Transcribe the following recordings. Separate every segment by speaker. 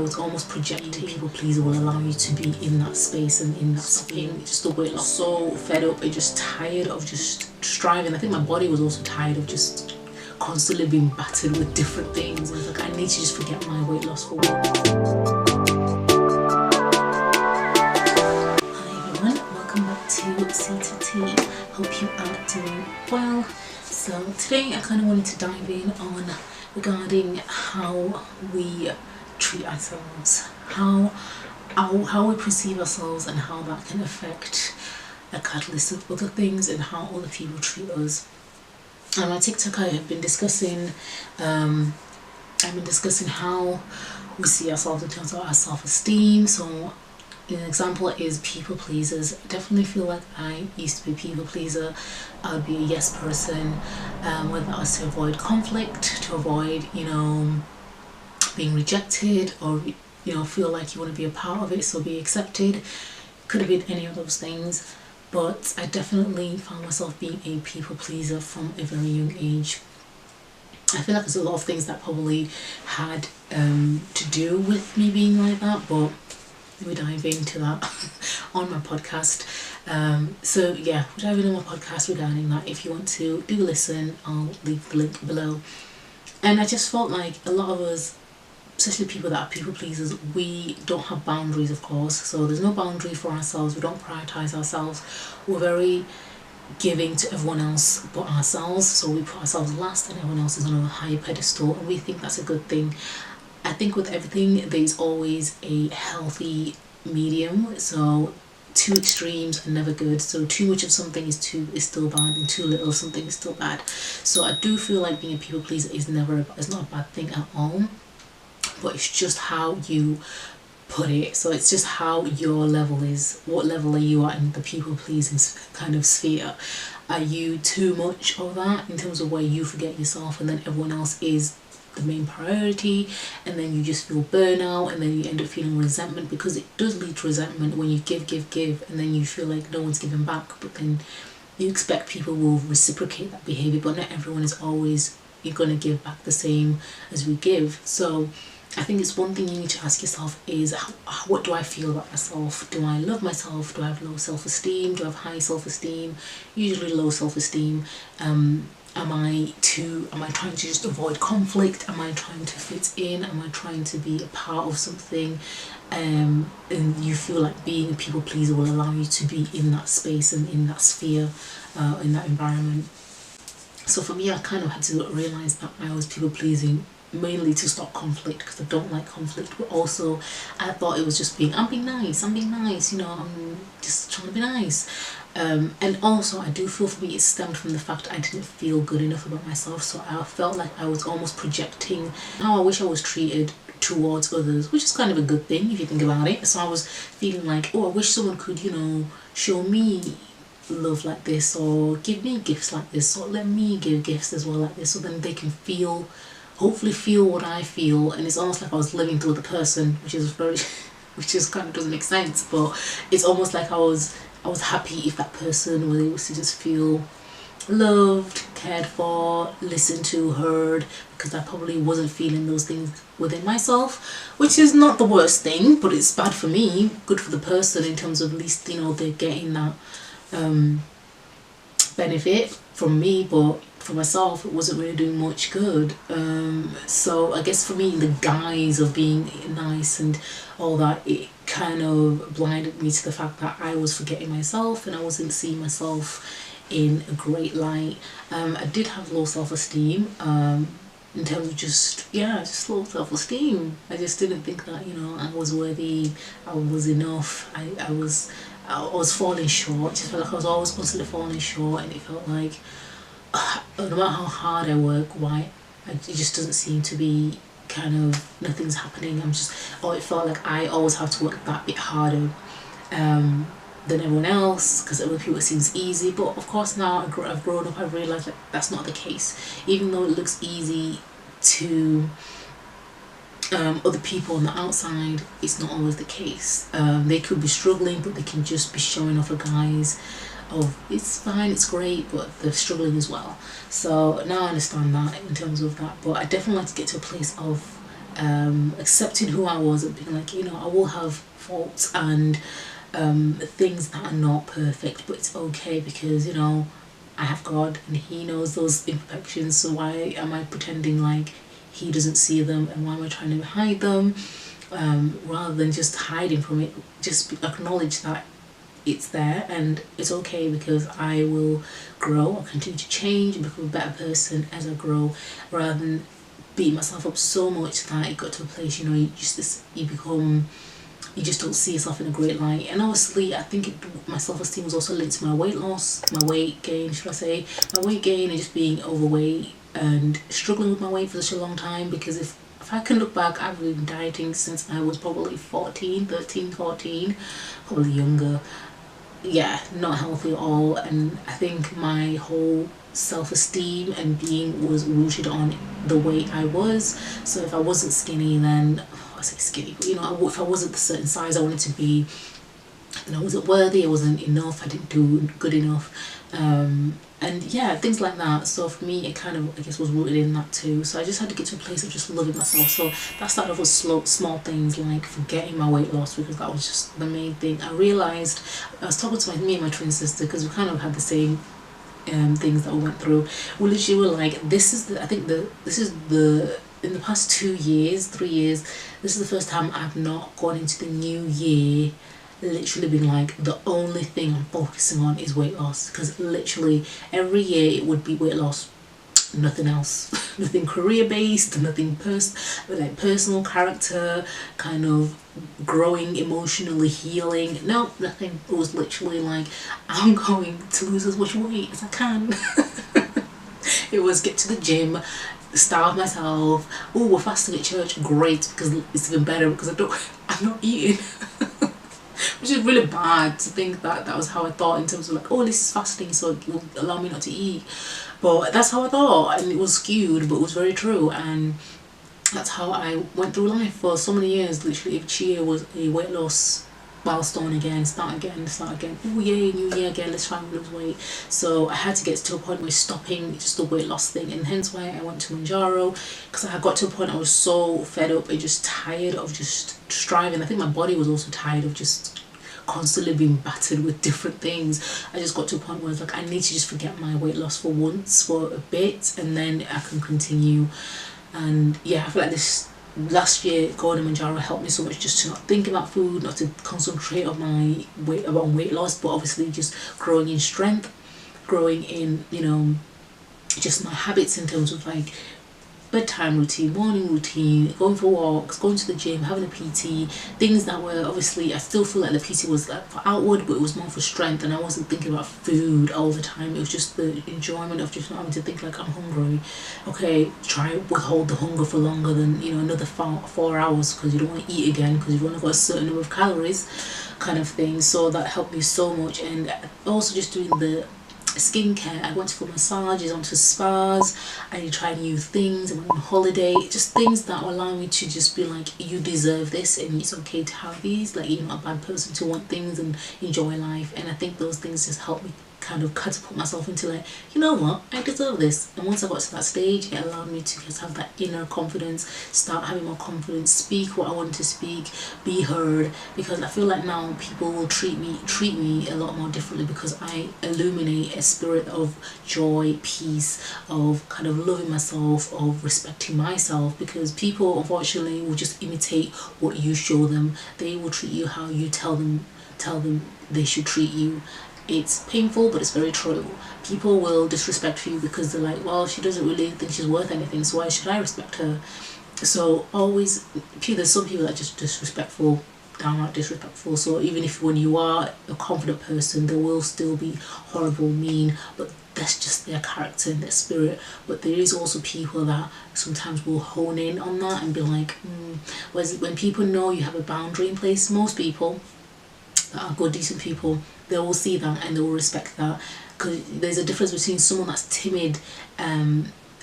Speaker 1: was almost projecting people pleaser will allow you to be in that space and in that sphere. Just the weight loss, so fed up and just tired of just striving. I think my body was also tired of just constantly being battered with different things. I was like, I need to just forget my weight loss for one. Hi everyone, welcome back to C to T. Hope you are doing well. So today I kind of wanted to dive in on regarding how we treat ourselves, how we perceive ourselves, and how that can affect a catalyst of other things and how other people treat us. On my TikTok, I have been discussing how we see ourselves in terms of our self-esteem. So an example is people pleasers. I definitely feel like I used to be a people pleaser. I would be a yes person, whether that was to avoid conflict, to avoid, being rejected, or feel like you want to be a part of it, so be accepted. Could have been any of those things, but I definitely found myself being a people pleaser from a very young age. I feel like there's a lot of things that probably had to do with me being like that, but we dive into that on my podcast. So yeah, we're diving into my podcast regarding that. If you want to do listen, I'll leave the link below. And I just felt like a lot of us, especially people that are people pleasers, we don't have boundaries, of course. So there's no boundary for ourselves. We don't prioritize ourselves. We're very giving to everyone else but ourselves. So we put ourselves last and everyone else is on a higher pedestal, and we think that's a good thing. I think with everything there's always a healthy medium. So two extremes are never good. So too much of something is still bad, and too little of something is still bad. So I do feel like being a people pleaser is not a bad thing at all, but it's just how you put it. So it's just how your level is. What level are you at in the people pleasing kind of sphere? Are you too much of that in terms of where you forget yourself and then everyone else is the main priority, and then you just feel burnout, and then you end up feeling resentment, because it does lead to resentment when you give, and then you feel like no one's giving back, but then you expect people will reciprocate that behavior, but not everyone is always going to give back the same as we give. So I think it's one thing you need to ask yourself is, what do I feel about myself? Do I love myself? Do I have low self-esteem? Do I have high self-esteem? Usually low self-esteem. Am I trying to just avoid conflict? Am I trying to fit in? Am I trying to be a part of something? And you feel like being a people pleaser will allow you to be in that space and in that sphere, in that environment. So for me, I kind of had to realise that I was people pleasing mainly to stop conflict, because I don't like conflict, but also I thought it was just I'm being nice, I'm just trying to be nice. And also I do feel for me it stemmed from the fact I didn't feel good enough about myself, so I felt like I was almost projecting how I wish I was treated towards others, which is kind of a good thing if you think about it. So I was feeling like, I wish someone could, show me love like this, or give me gifts like this, or let me give gifts as well like this, so then they can hopefully feel what I feel. And it's almost like I was living through the person, which is kind of doesn't make sense, but it's almost like I was happy if that person was able to just feel loved, cared for, listened to, heard, because I probably wasn't feeling those things within myself, which is not the worst thing, but it's bad for me, good for the person in terms of at least, they're getting that benefit from me, but for myself it wasn't really doing much good. So I guess for me, the guise of being nice and all that, it kind of blinded me to the fact that I was forgetting myself and I wasn't seeing myself in a great light. I did have low self-esteem, in terms of just low self-esteem. I just didn't think that I was worthy, I was enough. I was falling short. Just felt like I was always constantly falling short, and it felt like no matter how hard I work, it just doesn't seem to be nothing's happening. It felt like I always have to work that bit harder than everyone else, because other people it seems easy. But of course now I've grown up, I've realised that that's not the case. Even though it looks easy to other people on the outside, it's not always the case. They could be struggling, but they can just be showing off a guise of it's fine, it's great, but they're struggling as well. So now I understand that in terms of that, but I definitely like to get to a place of accepting who I was and being like, you know, I will have faults and things that are not perfect, but it's okay because, you know, I have God and He knows those imperfections, so why am I pretending like He doesn't see them, and why am I trying to hide them? Rather than just hiding from it, just acknowledge that it's there and it's okay, because I will grow, I'll continue to change and become a better person as I grow, rather than beat myself up so much that it got to a place, you know, you just don't see yourself in a great light. And obviously I think my self-esteem was also linked to my weight loss, my weight gain, should I say, my weight gain, and just being overweight and struggling with my weight for such a long time. Because if I can look back, I've been dieting since I was probably 14, 13, 14, probably younger. Yeah, not healthy at all. And I think my whole self-esteem and being was rooted on the weight I was. So if I wasn't skinny, then I say skinny, but you know, if I wasn't the certain size I wanted to be, then I wasn't worthy, I wasn't enough, I didn't do good enough, and yeah, things like that. So for me, it kind of, I guess, was rooted in that too. So I just had to get to a place of just loving myself. So that started off with small things like forgetting my weight loss, because that was just the main thing. I realised, I was talking to me and my twin sister, because we kind of had the same things that we went through. We literally were like, this is the in the past 2 years, 3 years, this is the first time I've not gone into the new year literally been like, the only thing I'm focusing on is weight loss. Because literally every year it would be weight loss, nothing else. Nothing career based, nothing personal character, kind of growing emotionally, healing, no, nothing. It was literally like, I'm going to lose as much weight as I can. It was get to the gym, starve myself. Oh, we're fasting at church, great, because it's even better because I'm not eating. Which is really bad to think that that was how I thought, in terms of like, oh, this is fasting, so it will allow me not to eat. But that's how I thought, and it was skewed, but it was very true. And that's how I went through life for so many years. Literally each year was a weight loss milestone again, start again. Oh yay, new year again, let's try and lose weight. So I had to get to a point where stopping just the weight loss thing, and hence why I went to Manjaro, because I had got to a point I was so fed up and just tired of just striving. I think my body was also tired of just constantly being battered with different things. I just got to a point where I was like, I need to just forget my weight loss for once, for a bit, and then I can continue. And yeah, I feel like this last year going to Manjaro helped me so much, just to not think about food, not to concentrate on my weight loss, but obviously just growing in strength, growing in, you know, just my habits in terms of like bedtime routine, morning routine, going for walks, going to the gym, having a PT, things that were obviously, I still feel like the PT was like for outward, but it was more for strength, and I wasn't thinking about food all the time. It was just the enjoyment of just not having to think like, I'm hungry. Okay, try withhold the hunger for longer than, you know, another 4 hours, because you don't want to eat again, because you've only got a certain number of calories, kind of thing. So that helped me so much. And also just doing the skincare, I went for massages, I went to spas, I tried new things, I went on holiday, just things that allow me to just be like, you deserve this and it's okay to have these, like you're not a bad person to want things and enjoy life. And I think those things just help me kind of catapult myself into like, you know what, I deserve this. And once I got to that stage, it allowed me to just have that inner confidence, start having more confidence, speak what I want to speak, be heard, because I feel like now people will treat me a lot more differently, because I illuminate a spirit of joy, peace, of kind of loving myself, of respecting myself. Because people unfortunately will just imitate what you show them. They will treat you how you tell them they should treat you. It's painful, but it's very true. People will disrespect you because they're like, well, she doesn't really think she's worth anything, so why should I respect her? So always, there's some people that are just disrespectful, downright disrespectful. So even if when you are a confident person, there will still be horrible, mean, but that's just their character and their spirit. But there is also people that sometimes will hone in on that and be like, whereas when people know you have a boundary in place, most people that are good, decent people, they will see that and they will respect that. Because there's a difference between someone that's timid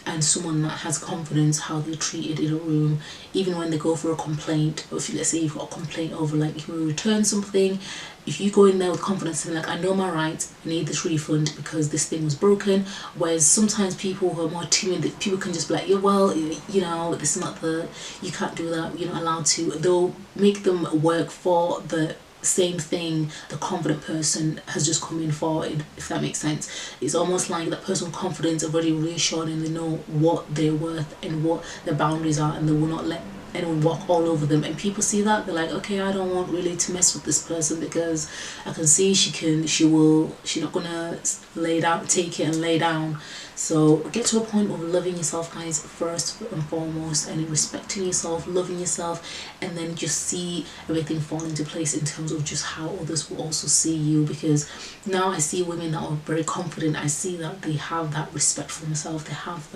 Speaker 1: and someone that has confidence, how they're treated in a room, even when they go for a complaint. Or if let's say you've got a complaint over, like, if you return something, if you go in there with confidence and like, I know my rights, I need this refund because this thing was broken. Whereas sometimes people who are more timid, people can just be like, yeah, well, you know, this is not the, you can't do that, you're not allowed to. They'll make them work for the same thing the confident person has just come in for, if that makes sense. It's almost like that person with confidence are already reassured and they know what they're worth and what their boundaries are, and they will not let anyone walk all over them. And people see that, they're like, okay, I don't want really to mess with this person because I can see she's not gonna lay down, take it and lay down. So get to a point of loving yourself, guys, first and foremost, and respecting yourself, loving yourself, and then just see everything fall into place in terms of just how others will also see you. Because now I see women that are very confident, I see that they have that respect for themselves, they have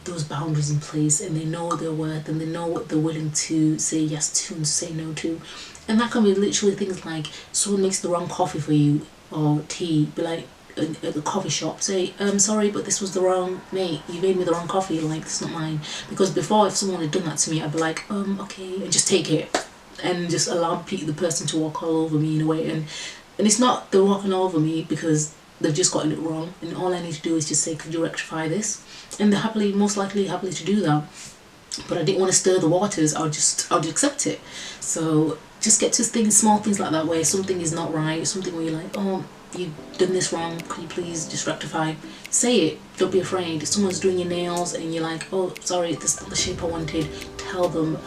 Speaker 1: those boundaries in place, and they know their worth, and they know what they're willing to say yes to and say no to. And that can be literally things like someone makes the wrong coffee for you or tea, be like, at the coffee shop, say, sorry, but this was the wrong, mate, you made me the wrong coffee, like, it's not mine. Because before, if someone had done that to me, I'd be like, okay, and just take it and just allow the person to walk all over me in a way. And it's not they're walking all over me because they've just gotten it wrong, and all I need to do is just say, could you rectify this? And they're most likely happily to do that. But I didn't want to stir the waters, I would accept it. So just get to small things like that, where something is not right, something where you're like, oh, you've done this wrong, could you please just rectify? Say it, don't be afraid. If someone's doing your nails and you're like, oh, sorry, this is not the shape I wanted, tell them.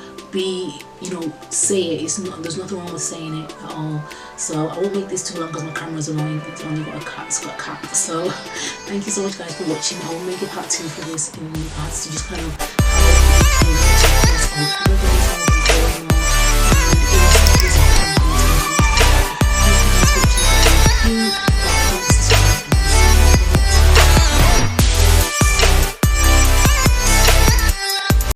Speaker 1: Say it. There's nothing wrong with saying it at all. So I won't make this too long because my camera's annoying. It's only got a cat. It's got a cat. So thank you so much, guys, for watching. I will make a part 2 for this in parts to just kind of